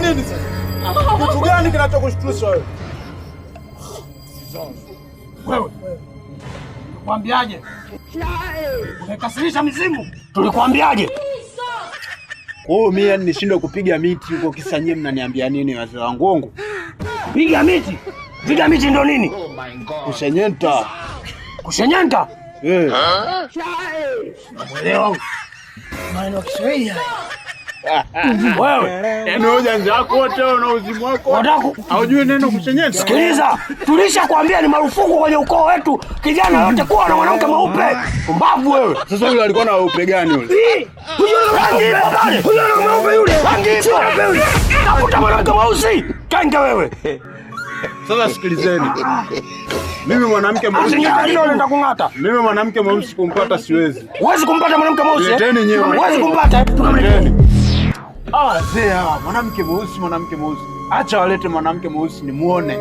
nini sasa? Kitu gani kinachokushtusha wewe? Wewe. Tukwambiaje? Umekasirisha mizimu. Tulikwambiaje? Mimi nishindwe kupiga miti huko kisa nyinyi mnaniambia nini wazee wangu? Piga miti? Piga miti ndo nini? Oh my God. Kushenyenta. Kushenyenta? Mwelewa. Maana Kiswahili. Wewe, yaani ujanja wako wote na uzimu wako. Haujui neno kushenyenta? Sikiliza, tulishakwambia ni marufuku kwenye ukoo wetu kijana yote kuwa na mwanamke mweupe. Mbavu wewe. Sasa yule alikuwa na weupe gani yule? Huyo rangi ile pale. Huyo na mweupe yule. Rangi ile. Tafuta mwanamke mweusi. Kenge wewe. Sasa sikilizeni. Mimi mwanamke mweusi unaenda kung'ata. Mimi mwanamke mweusi kumpata siwezi. Huwezi kumpata mwanamke mweusi. Leteni nyewe. Huwezi kumpata. Tunamleteni. Mwanamke mweusi. Acha walete mwanamke mweusi nimuone.